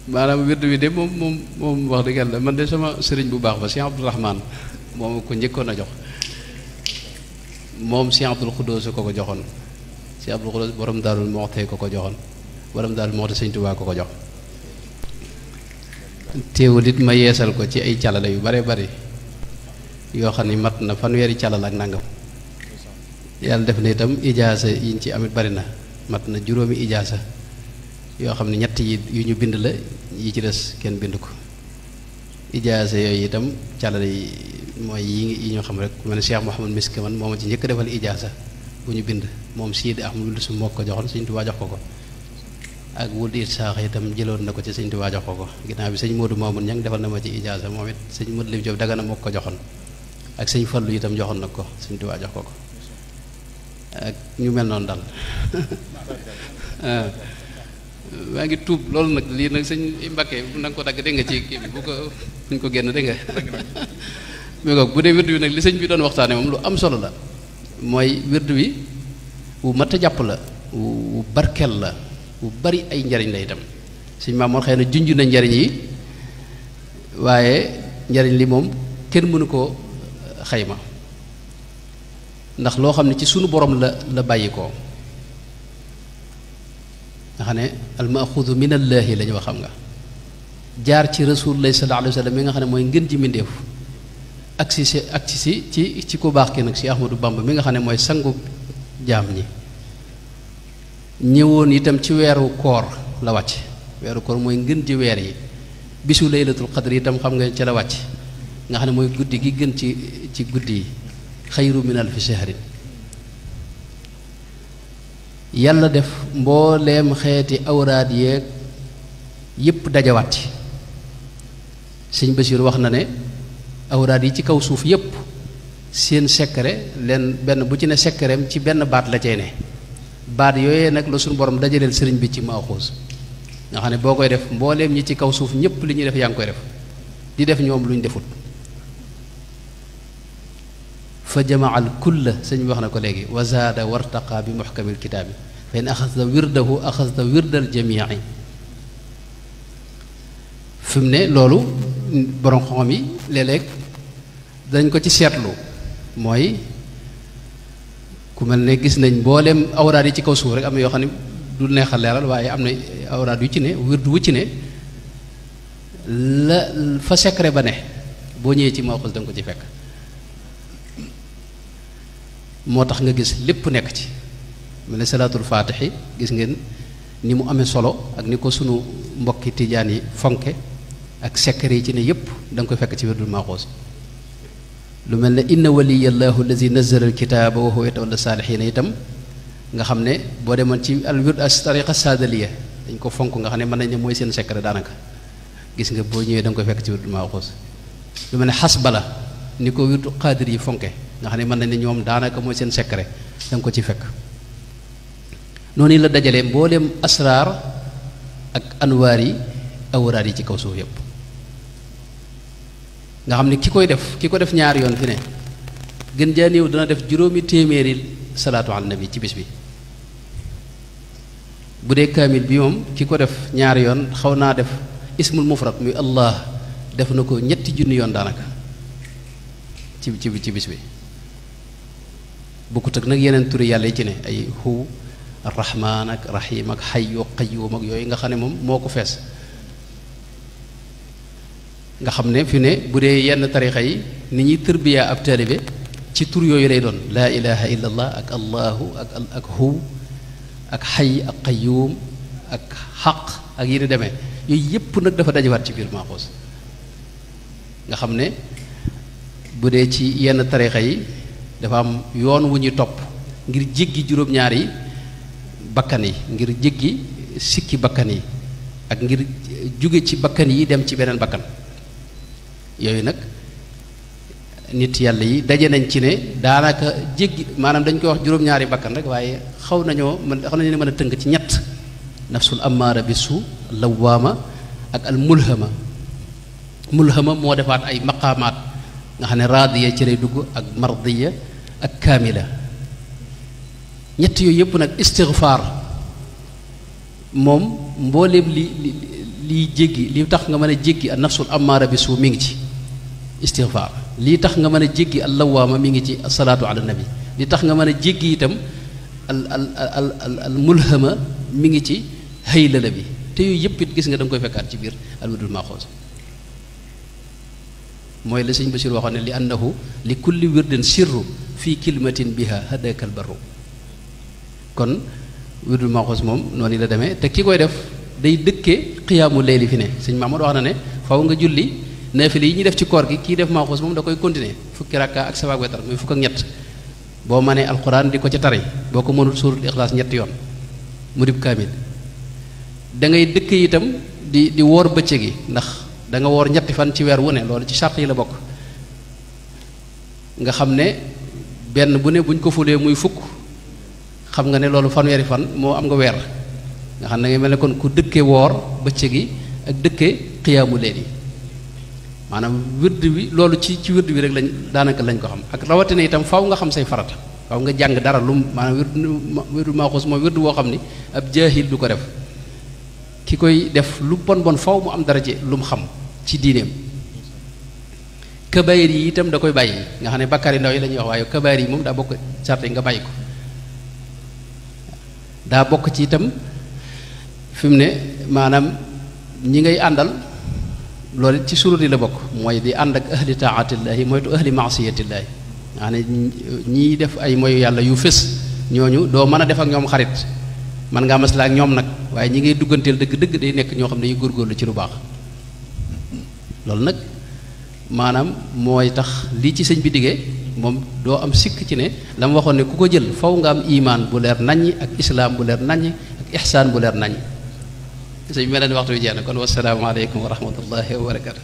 maanaam wird wi de moom wax dëgg yàlla man de sama sëriñ bu baax ba Cheikh Abdourahman moom ko njëkkoon a jox moom Cheikh Abdoul Khoudous ko joxoon Cheikh Abdoul Khoudous borom Daarul Muxti ko joxoon borom Daarul Muxti Sëñ Tuubaa ko jox teewul it ma yeesal ko ci ay calala yu bare bari yoo xam ni mat na fanweeri calala ak nangam yàlla def na itam ijaasa yiñ ci amit bari na mat na juróomi ijaasa yoo xam ne ñett yi yu ñu bind la yi ci des kenn bind ko ijaasa yooyu itam calala yi mooy yi ñu xam rek ku mel ne Cheikh Mouhamad Misk man moo ma ci njëkk defal ijaasa bu ñu bind moom Sidi Ahmadou su moo ko joxoon Sëñ Tuubaa jox ko ak wul it saax itam jëloon na ko ci Sëñ Tuubaa jox ko ginnaaw bi sëñ Modou Mamoun ñang defal na ma ci ijaasa moom it sëñ Modou Lim Diop Dagana moo ko joxoon ak sëñ Fallu itam joxoon na ko Sëñ Tuubaa jox ko ak ñu mel noonu daal maa ngi tuub loolu nag lii nag sëñ Mbakke na nga ko dagg dégg nga ci kii bi bu ko buñ ko génn dégg nga mais ko bu dee wird bi nag li sëñ bi doon waxtaane moom lu am solo la mooy wird bi wu mat a jàpp la wu barkel la wu bari ay njariñ la itam sëñ Maamoor xëy na junj na njariñ yi waaye njariñ li moom kenn mënu koo xayma ndax loo xam ne ci sunu borom la bàyyi ko nga xam ne almaaxudu min allaahi la ñu wax xam nga jaar ci rasulullah sallallahu alayhi wa sallam mi nga xam ne mooy ngën ji mbindéef ak si ci ku baax ki nag si Ahmadou Bamba mi nga xam ne mooy sangu jaam ñi ñëwoon itam ci weeru koor la wàcc weeru koor mooy ngën ji weer yi bisu laylatul qadr itam xam nga ci la wàcc nga xam ne mooy guddi gi gën ci guddi yi xayru min alfi shahrin yàlla def mbooleem xeeti awraad yeeg yépp dajawaat ci sëñ Basiir wax na ne awraad yi ci kaw suuf yépp seen secret leen benn bu ci ne secretam ci benn baat la cay ne baat yooyee nag la suñu borom dajaleel sëriñ bi ci maaxuus nga xam ne boo koy def mbooleem ñi ci kaw suuf ñépp li ñuy def yaa ngi koy def di def ñoom lu ñu defut fa jamaa al kulla sëñ bi wax na ko léegi wa zaada wartaqa bi muxkamil kitaabi fa in axasta wirdahu axasta wirdal jamii fi mu ne loolu borom xam yi léeg-léeg dañ ko ci seetlu mooy ku mel ne gis nañ mbooleem awraad yi ci kaw suuf rek am na yoo xam ne du neexal leeral waaye am na awraad yu ci ne wirdu wu ci ne la fa secret ba ne boo ñëwee ci maaxuus da nga ko ci fekk moo tax nga gis lépp nekk ci mel ne salaatul faatixi gis ngeen ni mu amee solo ak ni ko sunu mbokki tijaan yi fonke ak secret yi ci ne yépp da nga koy fekk ci wirdul maaxuus lu mel ne inna waliyallahu allazi nazzala alkitaaba wa huwa yatawalla saalihiina itam nga xam ne boo demoon ci al wird as tariqa saadaliya dañ ko fonk nga xam ne mën nañ ne mooy seen secret daanaka gis nga boo ñëwee da nga koy fekk ci wirdul maaxuus lu mel ne xasbala ni ko wirdu qaadir yi fonke nga xam ne mën nañ ne ñoom daanaka mooy seen secret da nga ko ci fekk noonu la dajalee mbooleem asraar ak anwaar yi awraad yi ci kaw suuf yépp nga xam ne ki ko def ñaari yoon fi ne gën jaa néew dana def juróomi téeméeri salaatu ala nabi ci bis bi bu dee kaamil bi moom ki ko def ñaari yoon xaw naa def ismul mufrad muy allah def na ko ñetti junni yoon daanaka ci bis bi bokkut ak nag yeneen turi yàlla yi ci ne ay hu arrahman ak rahim ak xayyu qayyum ak yooyu nga xam ne moom moo ko fees nga xam ne fi ne bu dee yenn tarixa yi ni ñuy tërbiyaa ab taalibe ci tur yooyu lay doon laa ilaha illa allah ak allahu ak hu ak xay ak qayyum ak xaq ak yi ni demee yooyu yépp nag dafa dajawaat ci biir maaxuus nga xam ne bu dee ci yenn tarixa yi dafa am yoon wu ñuy topp ngir jéggi juróom-ñaari bakkan yi ngir jéggi sikki bakkan yi ak ngir jóge ci bakkan yi dem ci beneen bakkan yooyu nag nit yàlla yi daje nañ ci ne daanaka jéggi maanaam dañ koy wax juróom-ñaari bakkan rek waaye xaw nañu mën a tënk ci ñett nafsul ammaara bisu lawaama ak al mulhama moo defaat ay maqaamaat nga xam ne raadiya ci lay dugg ak mardiya ak kaamila ñett yooyu yëpp nag istigfaar moom mbooleem lii jéggi li tax nga mën a jéggi an nafsul ammaara bi suu mi ngi ci istighfar lii tax nga mën a jéggi al lawaama mi ngi ci asalaatu ala nabi li tax nga mën a jéggi itam al mulhama mi ngi ci haylala bi te yooyu yëpp it gis nga da nga koy fekkaat ci biir al wirdul maxuus mooy la sëñ Basiir waxoon ne li annahu li kulli wirdin sirru fii kilmatin biha hadakal barru kon wirdul maxuus moom noonu la demee te ki koy def day dëkkee xiyaamu layli fi ne sëñ Mamadou wax na ne faw nga julli naafile yi ñuy def ci koor gi kii def maxuus moom da koy continuer fukki rakka ak sabaak wetar muy fukk ak ñett boo mënee alquran di ko ci tari boo ko mënul suuratul ixlaas ñetti yoon mu dib kaamil da ngay dëkk itam di woor bëccëg gi ndax da nga woor ñetti fan ci weer wu ne loolu ci charte yi la bokk nga xam ne benn bu ne buñ ko fulee muy fukk xam nga ne loolu fanweeri fan moo am nga weer nga xam ne ngay mel ne kon ku dëkke woor bëccëg gi ak dëkke xiyaamu leen yi maanaam wird bi loolu ci wird bi rek lañ daanaka lañ ko xam ak rawatina itam faw nga xam say farata faw nga jàng dara lum maanaam wirdu maaxuus moom wird boo xam ni ab jaahil du ko def ki koy def lu bon bon faw mu am dara ci lu mu xam ci diineem kabaayir yi itam da koy bàyyi nga xam ne bakkaar yi ndaw yi la ñuy wax waaye kabaayir yi moom daa bokk sart yi nga bàyyi ko daa bokk ci itam fi mu ne maanaam ñi ngay àndal loolu ci surut yi la bokk mooy di ànd ak ahli taatillaahi moytu ahli maasiyatillaahi nga xam ne ñii def ay moyu yàlla yu fës ñooñu doo mën a def ak ñoom xarit man ngaa masla ak ñoom nag waaye ñi ngay dugganteel dëgg-dëgg day nekk ñoo xam ne dañuy góorgóorlu ci lu baax loolu nag maanaam mooy tax lii ci sëñ bi diggee moom doo am sikk ci ne la mu waxoon ne ku ko jël faw nga am imaan bu leer naññi ak islaam bu leer naññi ak ihsaan bu leer naññi sëñ bi mel ne waxtu wi jeex na kon wassalaamu aleykum wa rahmatullahi wa barakatu